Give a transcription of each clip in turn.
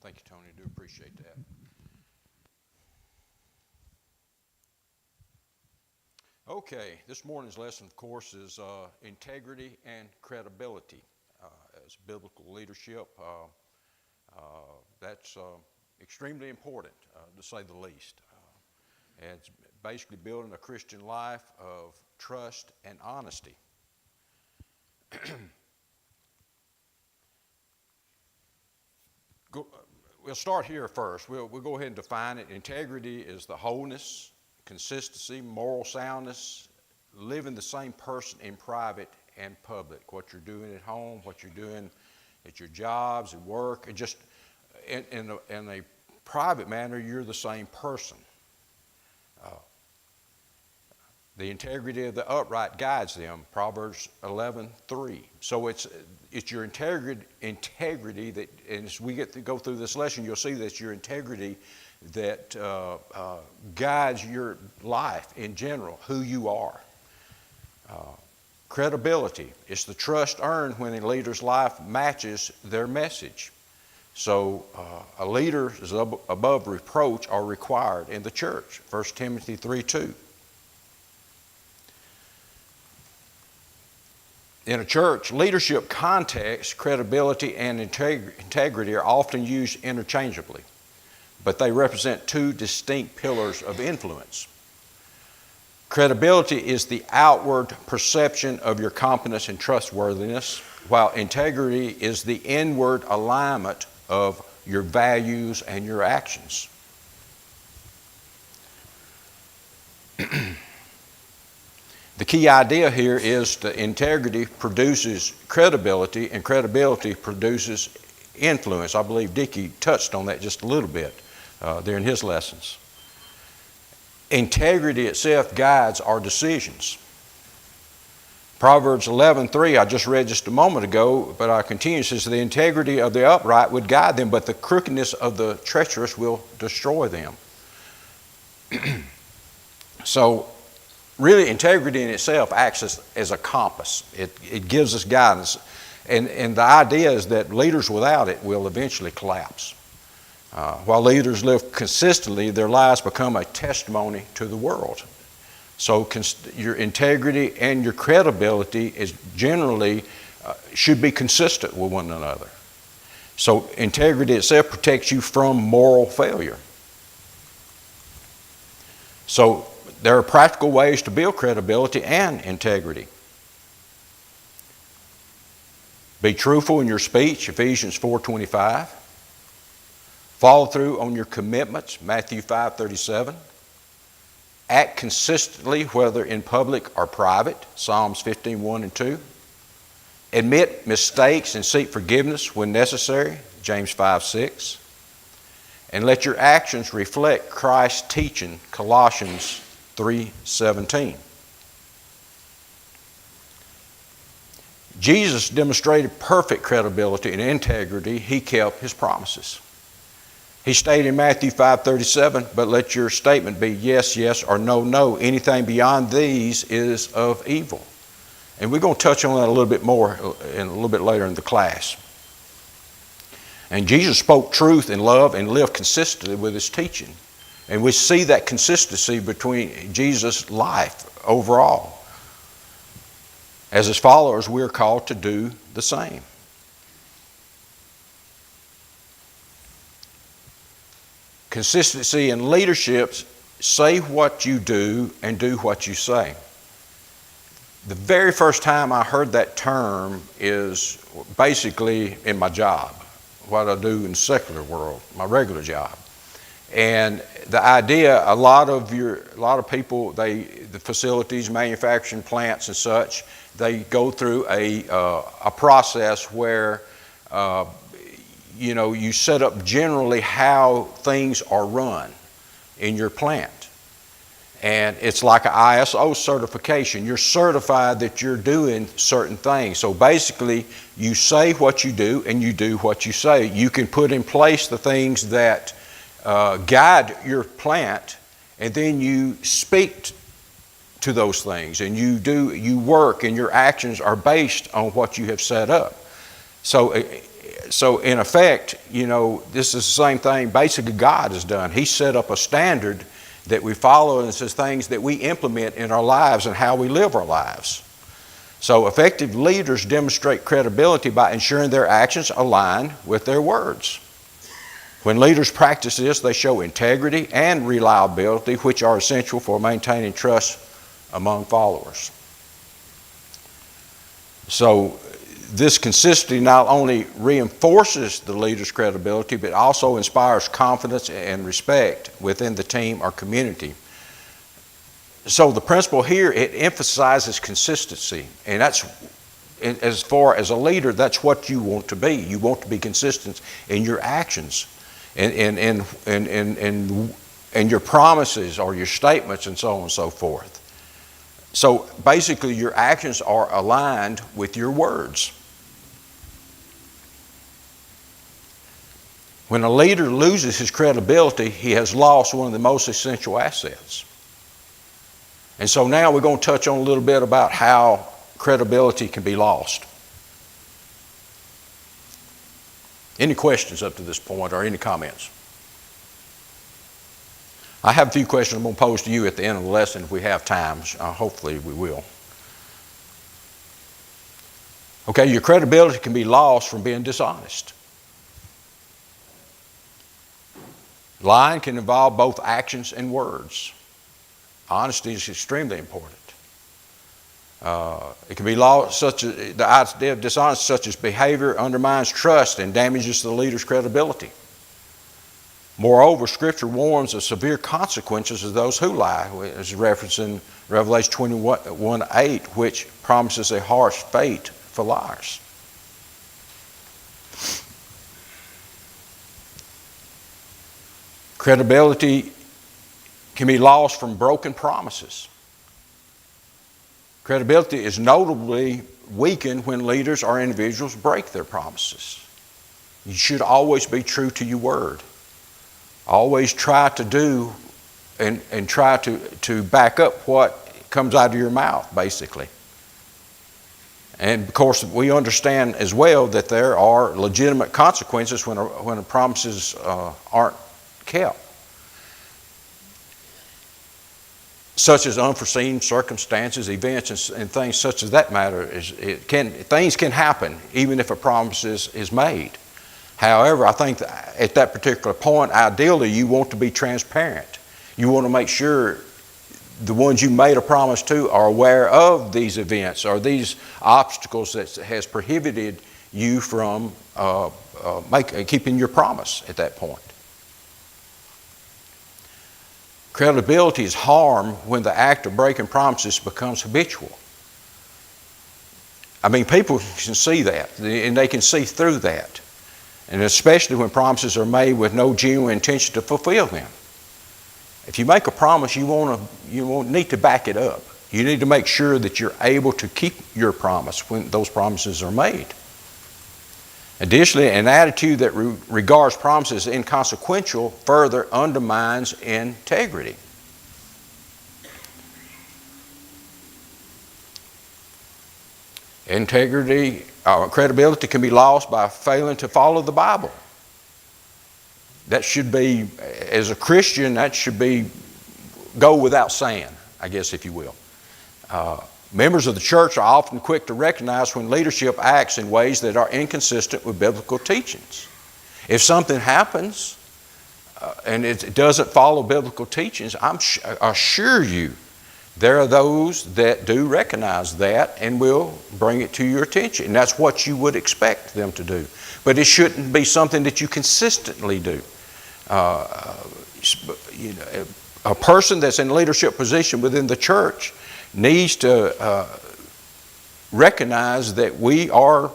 Thank you, Tony. I do appreciate that. Okay, this morning's lesson, of course, is integrity and credibility as biblical leadership. That's extremely important, to say the least. And it's basically building a Christian life of trust and honesty. We'll start here first. We'll go ahead and define it. Integrity is the wholeness, consistency, moral soundness, living the same person in private and public. What you're doing at home, what you're doing at your jobs, at work, and just in a private manner, you're the same person. The integrity of the upright guides them, Proverbs 11:3. So it's your integrity that, and as we get to go through this lesson, you'll see that your integrity that guides your life in general, who you are. Credibility is the trust earned when a leader's life matches their message. So a leader is above reproach are required in the church, 1 Timothy 3:2. In a church leadership context, credibility and integrity are often used interchangeably, but they represent two distinct pillars of influence. Credibility is the outward perception of your competence and trustworthiness, while integrity is the inward alignment of your values and your actions. The key idea here is that integrity produces credibility and credibility produces influence. I believe Dickie touched on that just a little bit during his lessons. Integrity itself guides our decisions. Proverbs 11:3, I just read just a moment ago, but I continue, it says, the integrity of the upright would guide them, but the crookedness of the treacherous will destroy them. So, really, integrity in itself acts as a compass. It gives us guidance. And the idea is that leaders without it will eventually collapse. While leaders live consistently, their lives become a testimony to the world. So your integrity and your credibility is generally should be consistent with one another. So integrity itself protects you from moral failure. So there are practical ways to build credibility and integrity. Be truthful in your speech, Ephesians 4:25. Follow through on your commitments, Matthew 5:37. Act consistently, whether in public or private, Psalms 15:1 and 2. Admit mistakes and seek forgiveness when necessary, James 5:6. And let your actions reflect Christ's teaching, Colossians 3:17. Jesus demonstrated perfect credibility and integrity. He kept his promises. He stated in Matthew 5:37, but let your statement be yes, yes, or no, no. Anything beyond these is of evil. And we're going to touch on that a little bit more a little bit later in the class. And Jesus spoke truth in love and lived consistently with his teaching. And we see that consistency between Jesus' life overall. As his followers, we're called to do the same. Consistency in leadership, say what you do and do what you say. The very first time I heard that term is basically in my job, what I do in the secular world, my regular job. And the idea, a lot of people, the facilities, manufacturing plants and such, they go through a process where you set up generally how things are run in your plant. And it's like an ISO certification. You're certified that you're doing certain things. So basically, you say what you do and you do what you say. You can put in place the things that guide your plant, and then you speak to those things, and you work, and your actions are based on what you have set up. So so in effect, this is the same thing basically God has done. He set up a standard that we follow, and it says things that we implement in our lives and how we live our lives. So effective leaders demonstrate credibility by ensuring their actions align with their words. When leaders practice this, they show integrity and reliability, which are essential for maintaining trust among followers. So this consistency not only reinforces the leader's credibility, but also inspires confidence and respect within the team or community. So the principle here, it emphasizes consistency. And that's, as far as a leader, that's what you want to be. You want to be consistent in your actions and your promises or your statements and so on and so forth. So basically your actions are aligned with your words. When a leader loses his credibility, he has lost one of the most essential assets. And so now we're going to touch on a little bit about how credibility can be lost. Any questions up to this point or any comments? I have a few questions I'm going to pose to you at the end of the lesson if we have time. Hopefully we will. Okay, your credibility can be lost from being dishonest. Lying can involve both actions and words. Honesty is extremely important. It can be lost, such as the idea of dishonesty, such as behavior undermines trust and damages the leader's credibility. Moreover, Scripture warns of severe consequences of those who lie, as referenced in Revelation 21:8, which promises a harsh fate for liars. Credibility can be lost from broken promises. Credibility is notably weakened when leaders or individuals break their promises. You should always be true to your word. Always try to do and try to back up what comes out of your mouth, basically. And of course, we understand as well that there are legitimate consequences when the promises aren't kept, such as unforeseen circumstances, events, and things such as that matter. Things can happen even if a promise is made. However, I think that at that particular point, ideally, you want to be transparent. You want to make sure the ones you made a promise to are aware of these events or these obstacles that has prohibited you from keeping your promise at that point. Credibility is harmed when the act of breaking promises becomes habitual. I mean, people can see that, and they can see through that. And especially when promises are made with no genuine intention to fulfill them. If you make a promise, you won't need to back it up. You need to make sure that you're able to keep your promise when those promises are made. Additionally, an attitude that regards promises as inconsequential further undermines integrity. Credibility can be lost by failing to follow the Bible. That should be, as a Christian, go without saying, I guess, if you will. Members of the church are often quick to recognize when leadership acts in ways that are inconsistent with biblical teachings. If something happens and it doesn't follow biblical teachings, I assure you there are those that do recognize that and will bring it to your attention. And that's what you would expect them to do. But it shouldn't be something that you consistently do. A person that's in a leadership position within the church needs to recognize that we are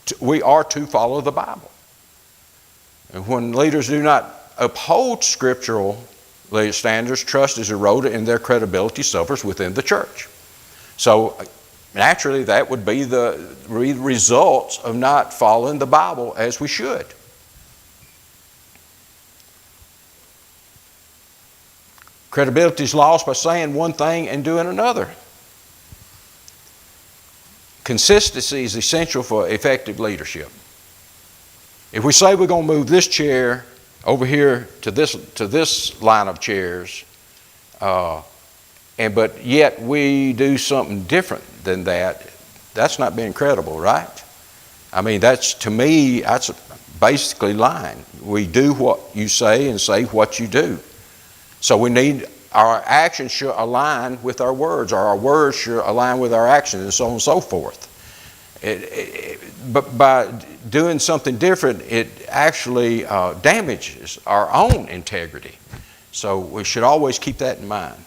to follow the Bible. And when leaders do not uphold scriptural standards, trust is eroded and their credibility suffers within the church. So naturally that would be the results of not following the Bible as we should. Credibility is lost by saying one thing and doing another. Consistency is essential for effective leadership. If we say we're going to move this chair over here to this line of chairs, but yet we do something different than that, that's not being credible, right? I mean, to me, that's basically lying. We do what you say and say what you do. So our actions should align with our words, or our words should align with our actions, and so on and so forth. But by doing something different, it actually damages our own integrity. So we should always keep that in mind.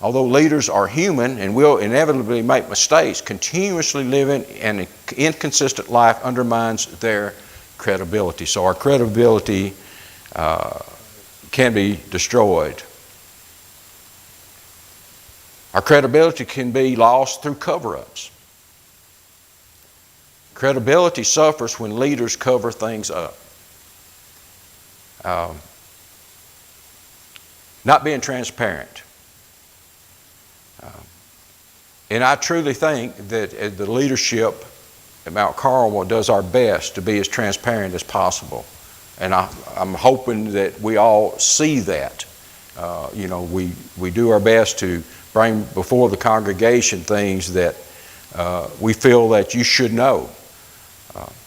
Although leaders are human and will inevitably make mistakes, continuously living an inconsistent life undermines their credibility. So our credibility can be destroyed. Our credibility can be lost through cover-ups. Credibility suffers when leaders cover things up. Not being transparent. And I truly think that the leadership at Mount Carmel does our best to be as transparent as possible. And I'm hoping that we all see that. We do our best to bring before the congregation things that we feel that you should know.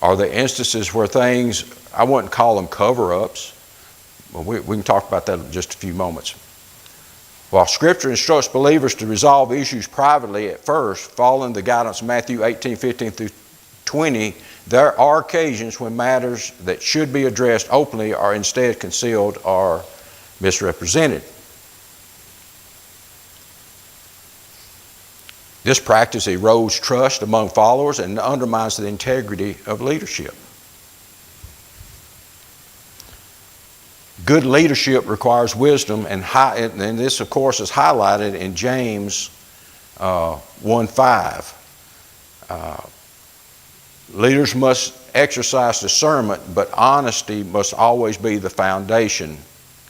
Are there instances where things, I wouldn't call them cover-ups, but we can talk about that in just a few moments. While Scripture instructs believers to resolve issues privately at first, following the guidance of Matthew 18:15 through 20, there are occasions when matters that should be addressed openly are instead concealed or misrepresented. This practice erodes trust among followers and undermines the integrity of leadership. Good leadership requires wisdom, and this, of course, is highlighted in James 1:5. Leaders must exercise discernment, but honesty must always be the foundation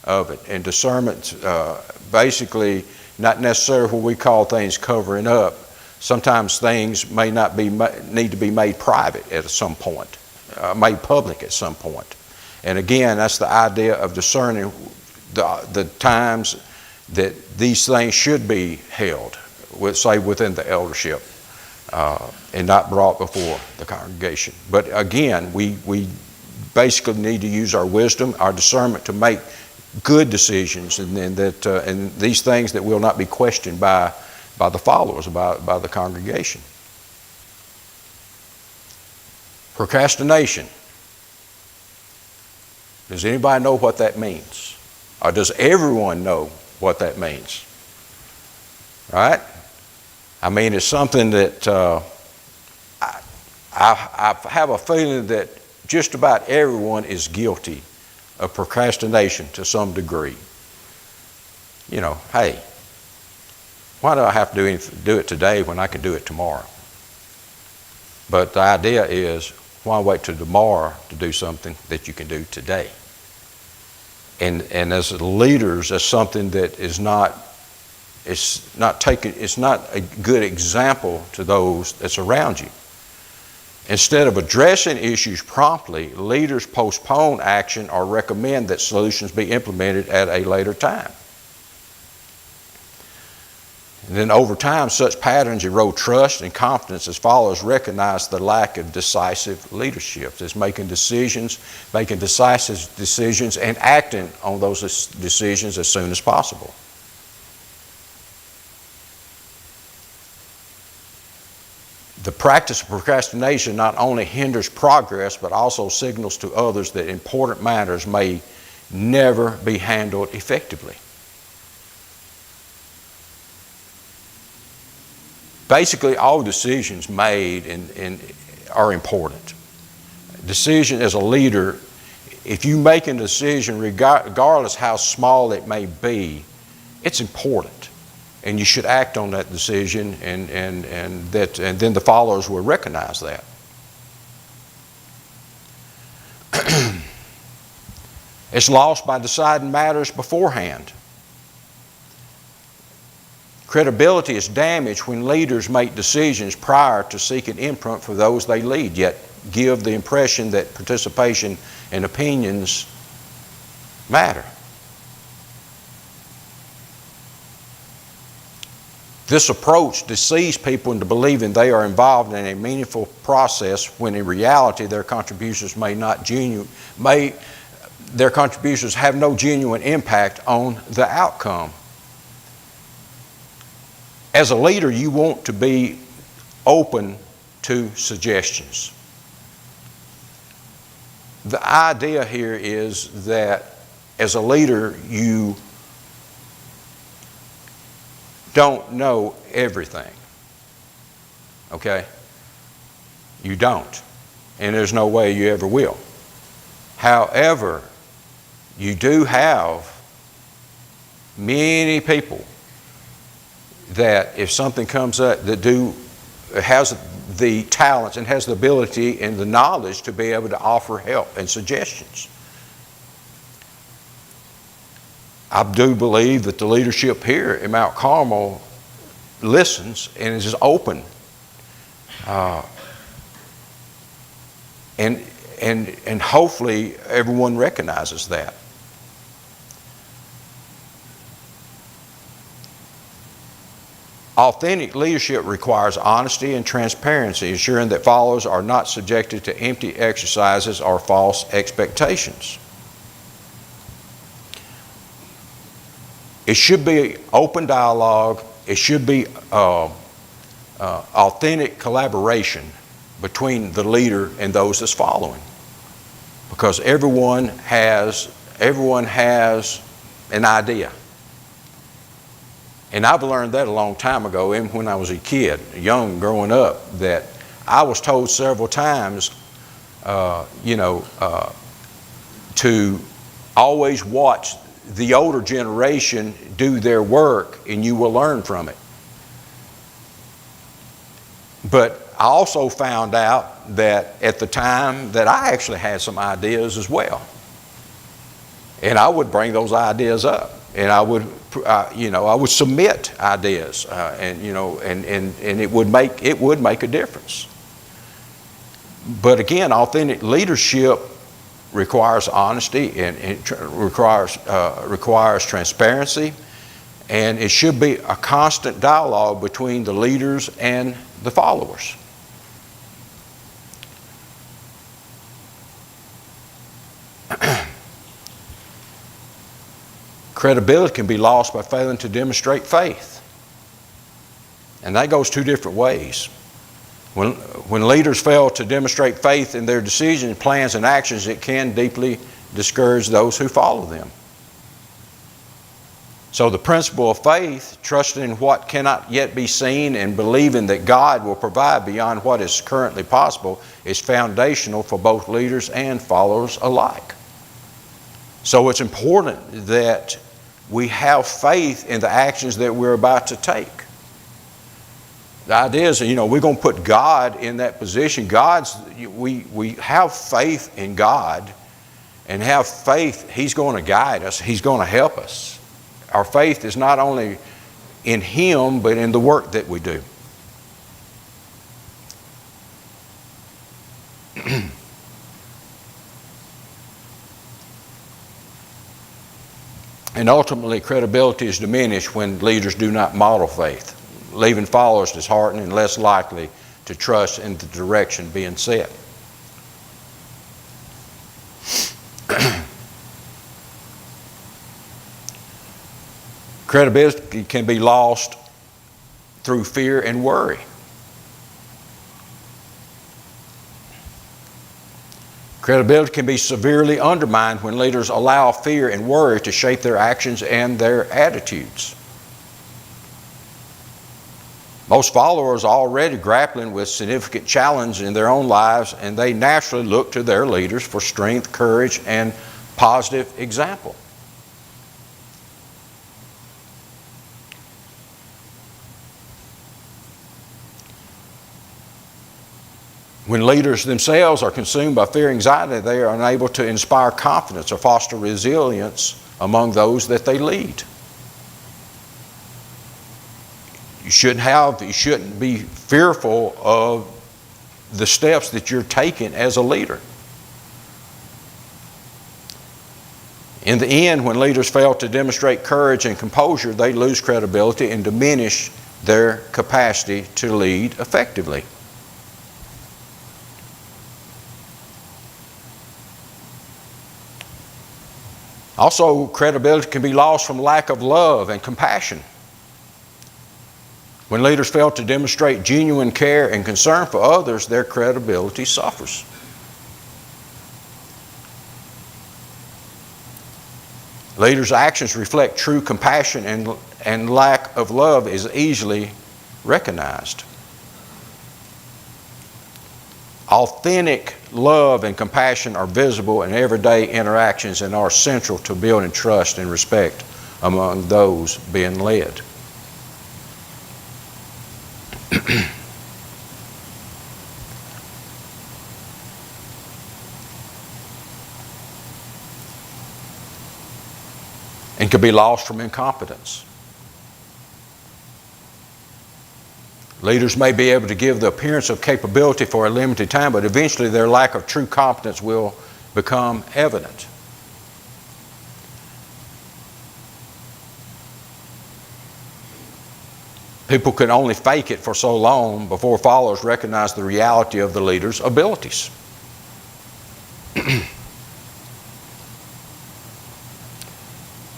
of it. And discernment, basically, not necessarily what we call things covering up. Sometimes things may not need to be made private at some point, made public at some point. And again, that's the idea of discerning the times that these things should be held, say within the eldership, and not brought before the congregation. But again, we basically need to use our wisdom, our discernment to make good decisions, and these things that will not be questioned by the followers, by the congregation. Procrastination. Does anybody know what that means? Or does everyone know what that means? Right? I mean, it's something that I have a feeling that just about everyone is guilty of procrastination to some degree. Hey, why do I have to do it today when I can do it tomorrow? But the idea is, why wait till tomorrow to do something that you can do today? And as leaders, that's something that is not a good example to those that's around you. Instead of addressing issues promptly, leaders postpone action or recommend that solutions be implemented at a later time. And then over time, such patterns erode trust and confidence as followers recognize the lack of decisive leadership. It's making decisive decisions and acting on those decisions as soon as possible. The practice of procrastination not only hinders progress, but also signals to others that important matters may never be handled effectively. Basically, all decisions made are important. Decision as a leader, if you make a decision, regardless how small it may be, it's important. And you should act on that decision, and then the followers will recognize that. It's lost by deciding matters beforehand. Credibility is damaged when leaders make decisions prior to seeking input for those they lead. Yet give the impression that participation and opinions matter. This approach deceives people into believing they are involved in a meaningful process when in reality their contributions their contributions have no genuine impact on the outcome. As a leader, you want to be open to suggestions. The idea here is that as a leader, you don't know everything. Okay? You don't. And there's no way you ever will. However, you do have many people that if something comes up that has the talents and has the ability and the knowledge to be able to offer help and suggestions. I do believe that the leadership here at Mount Carmel listens and is open. And hopefully everyone recognizes that. Authentic leadership requires honesty and transparency, ensuring that followers are not subjected to empty exercises or false expectations. It should be open dialogue. It should be authentic collaboration between the leader and those that's following, because everyone has an idea. And I've learned that a long time ago, even when I was a kid, young, growing up, that I was told several times, to always watch the older generation do their work and you will learn from it. But I also found out that at the time that I actually had some ideas as well. And I would bring those ideas up. And I would submit ideas, and it would make a difference. But again, authentic leadership requires honesty and it requires transparency, and it should be a constant dialogue between the leaders and the followers. Credibility can be lost by failing to demonstrate faith. And that goes two different ways. When leaders fail to demonstrate faith in their decisions, plans, and actions, it can deeply discourage those who follow them. So the principle of faith, trusting in what cannot yet be seen and believing that God will provide beyond what is currently possible, is foundational for both leaders and followers alike. So it's important that we have faith in the actions that we're about to take. The idea is, we're going to put God in that position. We have faith in God and have faith He's going to guide us. He's going to help us. Our faith is not only in Him, but in the work that we do. And ultimately, credibility is diminished when leaders do not model faith, leaving followers disheartened and less likely to trust in the direction being set. Credibility can be lost through fear and worry. Credibility can be severely undermined when leaders allow fear and worry to shape their actions and their attitudes. Most followers are already grappling with significant challenge in their own lives, and they naturally look to their leaders for strength, courage, and positive example. When leaders themselves are consumed by fear and anxiety, they are unable to inspire confidence or foster resilience among those that they lead. You shouldn't be fearful of the steps that you're taking as a leader. In the end, when leaders fail to demonstrate courage and composure, they lose credibility and diminish their capacity to lead effectively. Also, credibility can be lost from lack of love and compassion. When leaders fail to demonstrate genuine care and concern for others, their credibility suffers. Leaders' actions reflect true compassion, and lack of love is easily recognized. Authentic love and compassion are visible in everyday interactions and are central to building trust and respect among those being led. And can be lost from incompetence. Leaders may be able to give the appearance of capability for a limited time, but eventually their lack of true competence will become evident. People can only fake it for so long before followers recognize the reality of the leader's abilities.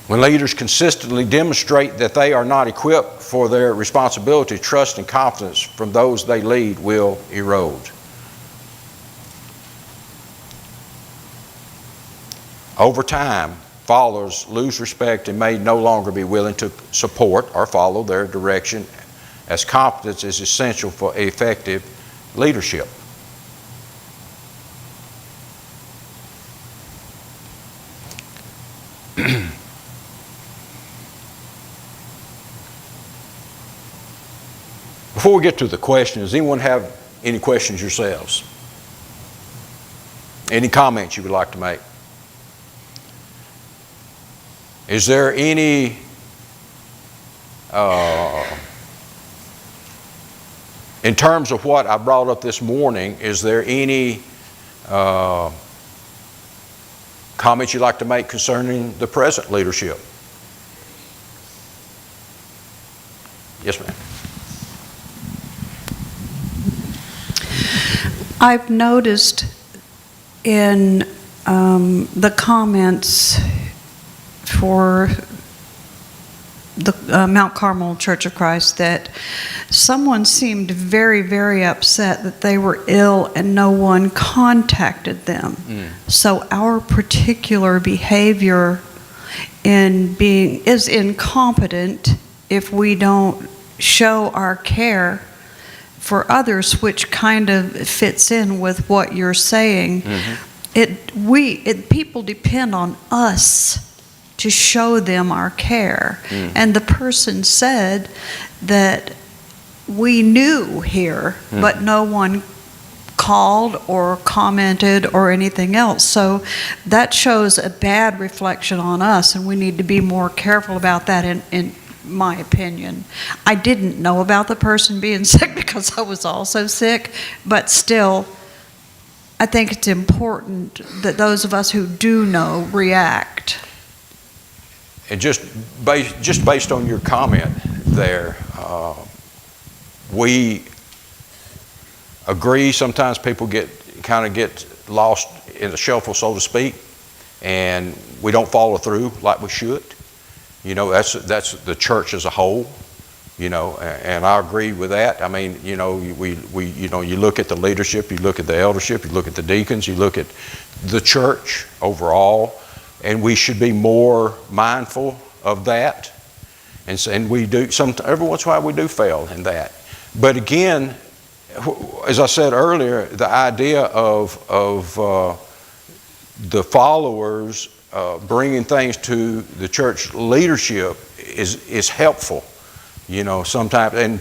When leaders consistently demonstrate that they are not equipped for their responsibility, trust and confidence from those they lead will erode. Over time, followers lose respect and may no longer be willing to support or follow their direction, as competence is essential for effective leadership. Before we get to the question, does anyone have any questions yourselves? Any comments you would like to make? Is there any in terms of what I brought up this morning, is there any comments you'd like to make concerning the present leadership? Yes, ma'am. I've noticed in the comments for the Mount Carmel Church of Christ that someone seemed very, very upset that they were ill and no one contacted them. So our particular behavior is incompetent if we don't show our care for others, which kind of fits in with what you're saying. People depend on us to show them our care. And the person said that we knew here, but no one called or commented or anything else. So that shows a bad reflection on us, and we need to be more careful about that in my opinion. I didn't know about the person being sick because I was also sick, but still, I think it's important that those of us who do know react. And just based on your comment there, we agree sometimes people get lost in the shuffle, so to speak, and we don't follow through like we should. You know, that's the church as a whole, you know, and I agree with that. I mean, you know, you look at the leadership, you look at the eldership, you look at the deacons, you look at the church overall, and we should be more mindful of that. And we do, every once in a while we do fail in that. But again, as I said earlier, the idea of the followers bringing things to the church leadership is helpful, you know, sometimes. And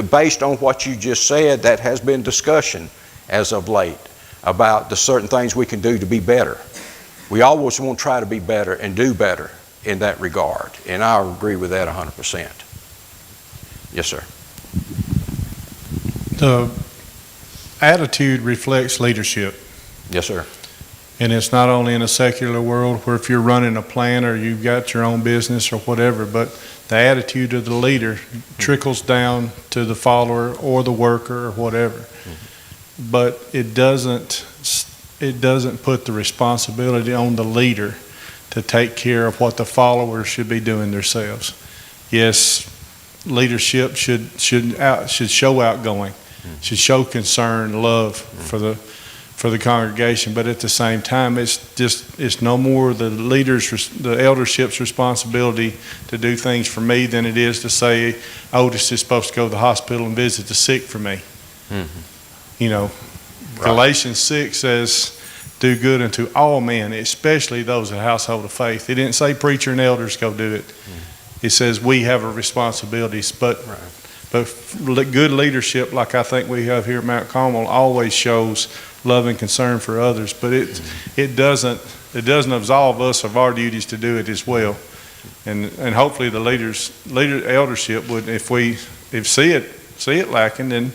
based on what you just said, that has been discussion as of late about the certain things we can do to be better. We always want to try to be better and do better in that regard, and I agree with that 100%. Yes, sir. attitude reflects leadership. Yes, sir. And it's not only in a secular world where if you're running a plant or you've got your own business or whatever, but the attitude of the leader trickles down to the follower or the worker or whatever. But it doesn't put the responsibility on the leader to take care of what the followers should be doing themselves. Yes, leadership should show outgoing, should show concern, love for the congregation, but at the same time, it's no more the eldership's responsibility to do things for me than it is to say Otis is supposed to go to the hospital and visit the sick for me. You know, Right. Galatians 6 says, do good unto all men, especially those of the household of faith. It didn't say preacher and elders go do it. It says we have a responsibility, but good leadership, like I think we have here at Mount Carmel, always shows love and concern for others. But it doesn't absolve us of our duties to do it as well. And hopefully the eldership would, if see it lacking, then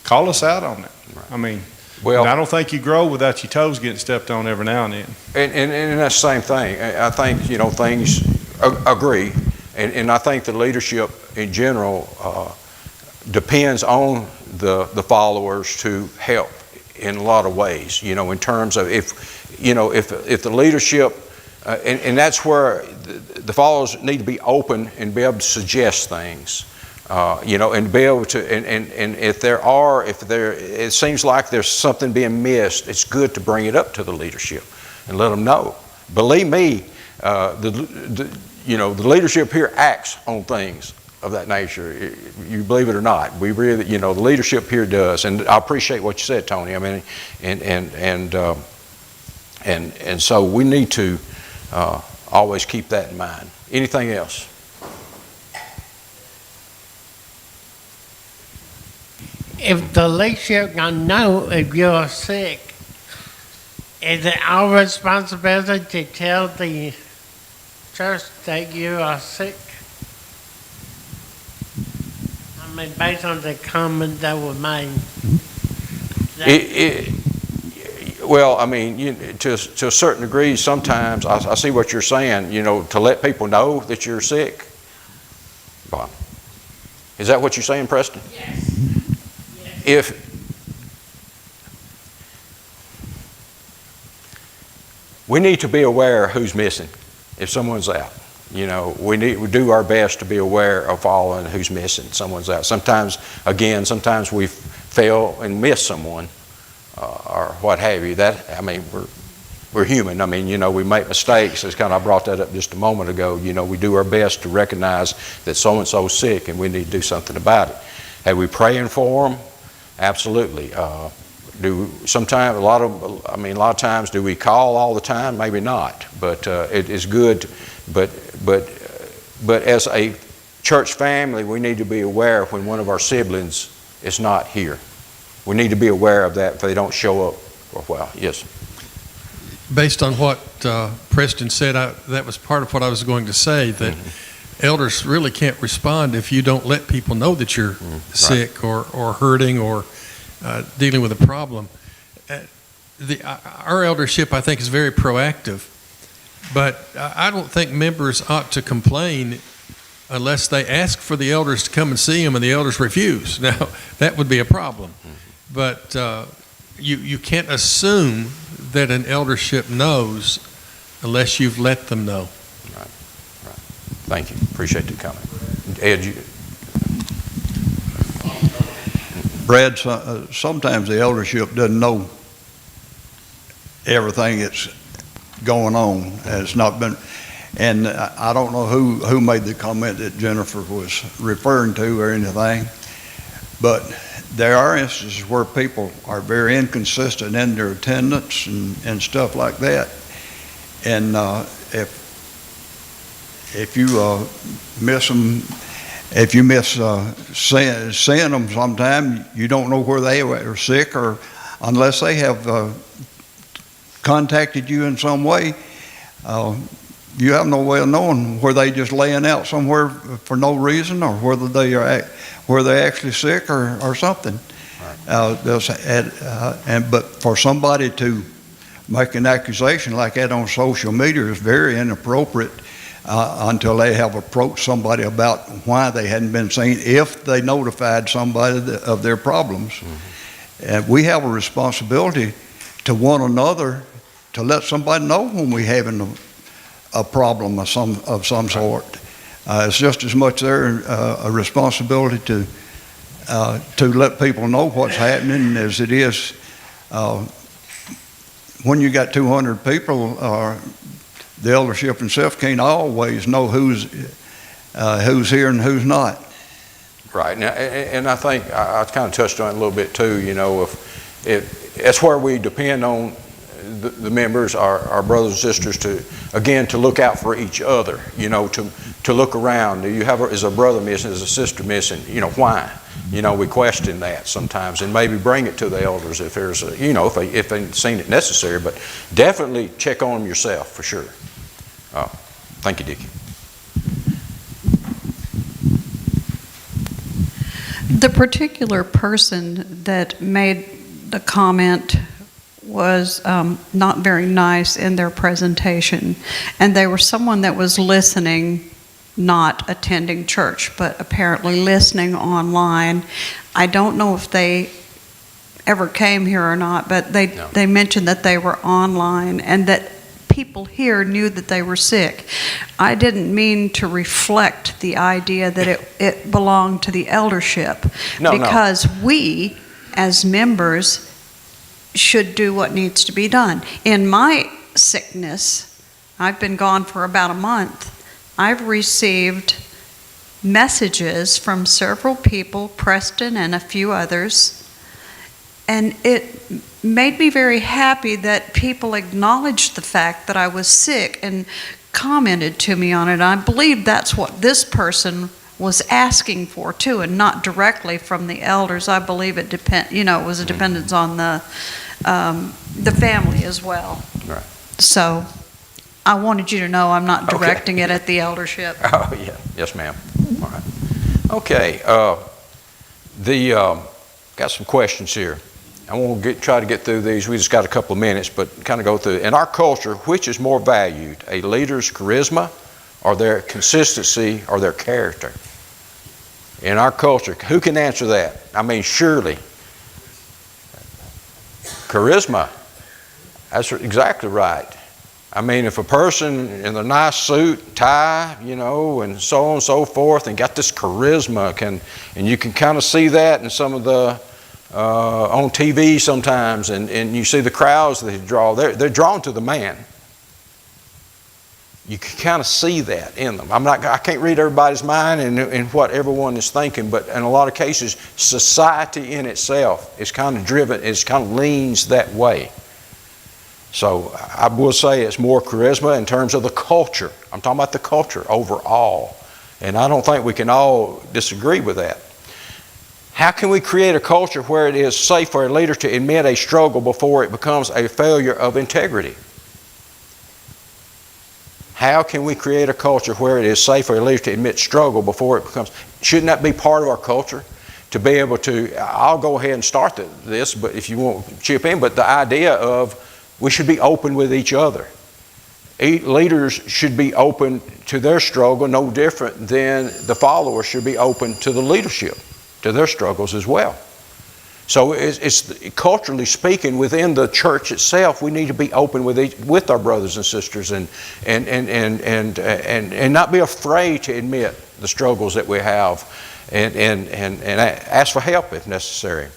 call us out on it. Right. I mean, Well, I don't think you grow without your toes getting stepped on every now and then. and that's the same thing. I think, things agree. And I think the leadership in general depends on the followers to help in a lot of ways, in terms of if the leadership, and that's where the followers need to be open and be able to suggest things, and be able to, and if it seems like there's something being missed, it's good to bring it up to the leadership and let them know. Believe me, the leadership here acts on things of that nature. You believe it or not, we really, the leadership here does. And I appreciate what you said, Tony. I mean, and so we need to always keep that in mind. Anything else? If the leadership can know if you're sick, is it our responsibility to tell the church that you are sick? I mean, based on the comment that was made. Well, I mean, to a certain degree, sometimes I see what you're saying, to let people know that you're sick. Bob, is that what you're saying, Preston? Yes. If we need to be aware who's missing, if someone's out, we do our best to be aware of following who's missing. Someone's out. Sometimes we fail and miss someone, or what have you. We're human. I mean, we make mistakes. I brought that up just a moment ago. We do our best to recognize that so and so's sick and we need to do something about it. Are we praying for them? Absolutely. A lot of times, do we call all the time? Maybe not. But it is good. But as a church family, we need to be aware when one of our siblings is not here. We need to be aware of that if they don't show up for a while. Yes. Based on what Preston said, that was part of what I was going to say, that elders really can't respond if you don't let people know that you're sick or hurting or dealing with a problem. Our eldership, I think, is very proactive, but I don't think members ought to complain unless they ask for the elders to come and see them and the elders refuse. Now, that would be a problem. But you can't assume that an eldership knows unless you've let them know. Right. Thank you. Appreciate the comment. Ed, Brad, sometimes the eldership doesn't know everything that's going on. It's not been, and I don't know who made the comment that Jennifer was referring to or anything, but there are instances where people are very inconsistent in their attendance and stuff like that. And if you miss them, if you miss seeing them sometime, you don't know where they are sick, or unless they have contacted you in some way, you have no way of knowing where they just laying out somewhere for no reason, or whether they're actually sick or something. Right. But for somebody to make an accusation like that on social media is very inappropriate until they have approached somebody about why they hadn't been seen, if they notified somebody of their problems. And we have a responsibility to one another to let somebody know when we're having a problem of some sort. It's just as much a responsibility to let people know what's happening as it is when you got 200 people. The eldership itself can't always know who's here and who's not. Right, and I think I kind of touched on it a little bit too. You know, if that's where we depend on the members, our brothers and sisters, to look out for each other. You know, to look around. Is a brother missing? Is a sister missing? You know, why? You know, we question that sometimes, and maybe bring it to the elders if there's if they've seen it necessary. But definitely check on them yourself for sure. Thank you, Dickie. The particular person that made the comment was not very nice in their presentation, and they were someone that was listening, not attending church, but apparently listening online. I don't know if they ever came here or not, but they mentioned that they were online and that people here knew that they were sick. I didn't mean to reflect the idea that it belonged to the eldership, because we, as members, should do what needs to be done. In my sickness, I've been gone for about a month, I've received messages from several people, Preston and a few others, and it made me very happy that people acknowledged the fact that I was sick and commented to me on it. I believe that's what this person was asking for too, and not directly from the elders. I believe it was a dependence on the family as well. Right. So I wanted you to know I'm not directing it at the eldership. Oh yeah, yes, ma'am. All right. Okay. Got some questions here. I won't try to get through these. We just got a couple of minutes, but kind of go through. In our culture, which is more valued, a leader's charisma or their consistency or their character? In our culture, who can answer that? I mean, surely. Charisma. That's exactly right. I mean, if a person in a nice suit, tie, and so on and so forth, and got this charisma, and you can kind of see that in some of the on TV sometimes, and you see the crowds that they draw. They're drawn to the man. You can kind of see that in them. I can't read everybody's mind and what everyone is thinking, but in a lot of cases, society in itself is kind of driven, leans that way. So I will say it's more charisma in terms of the culture. I'm talking about the culture overall, and I don't think we can all disagree with that. How can we create a culture where it is safe for a leader to admit a struggle before it becomes a failure of integrity? How can we create a culture where it is safe for a leader to admit struggle before it becomes... Shouldn't that be part of our culture? To be able to... I'll go ahead and start this, but if you want to chip in, but the idea of we should be open with each other. Leaders should be open to their struggle, no different than the followers should be open to the leadership, to their struggles as well. So it's culturally speaking, within the church itself, we need to be open with our brothers and sisters, and not be afraid to admit the struggles that we have, and ask for help if necessary.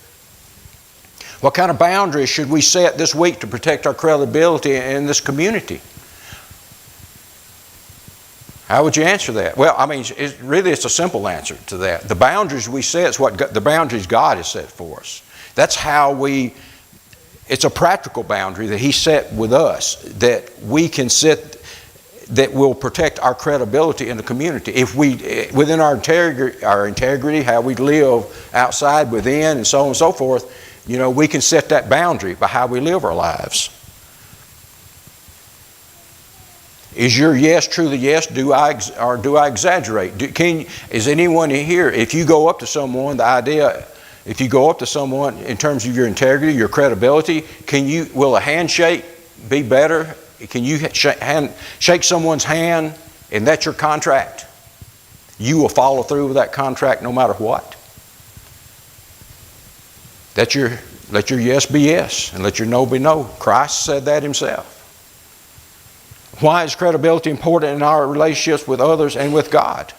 What kind of boundaries should we set this week to protect our credibility in this community? How would you answer that? Well, I mean, it's a simple answer to that. The boundaries we set is the boundaries God has set for us. That's how it's a practical boundary that He set with us, that we can set, that will protect our credibility in the community. If we, within our integrity, how we live outside, within, and so on and so forth, we can set that boundary by how we live our lives. Is your yes truly yes? Do I exaggerate? Is anyone here, if you go up to someone, the idea If you go up to someone in terms of your integrity, your credibility, will a handshake be better? Can you shake someone's hand and that's your contract? You will follow through with that contract no matter what. Let your yes be yes and let your no be no. Christ said that himself. Why is credibility important in our relationships with others and with God?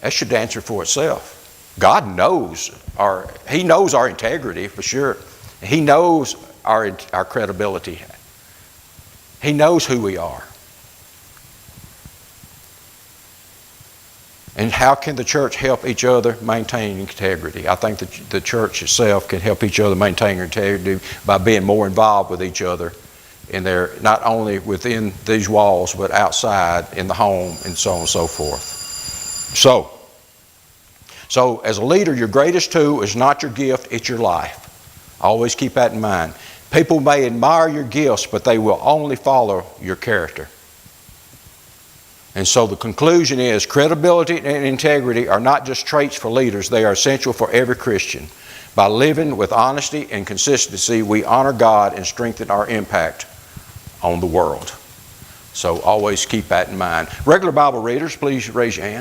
That should answer for itself. God knows He knows our integrity for sure. He knows our credibility. He knows who we are. And how can the church help each other maintain integrity? I think that the church itself can help each other maintain integrity by being more involved with each other in their, not only within these walls, but outside in the home and so on and so forth. So as a leader, your greatest tool is not your gift, it's your life. Always keep that in mind. People may admire your gifts, but they will only follow your character. And so the conclusion is credibility and integrity are not just traits for leaders, they are essential for every Christian. By living with honesty and consistency, we honor God and strengthen our impact on the world. So always keep that in mind. Regular Bible readers, please raise your hand.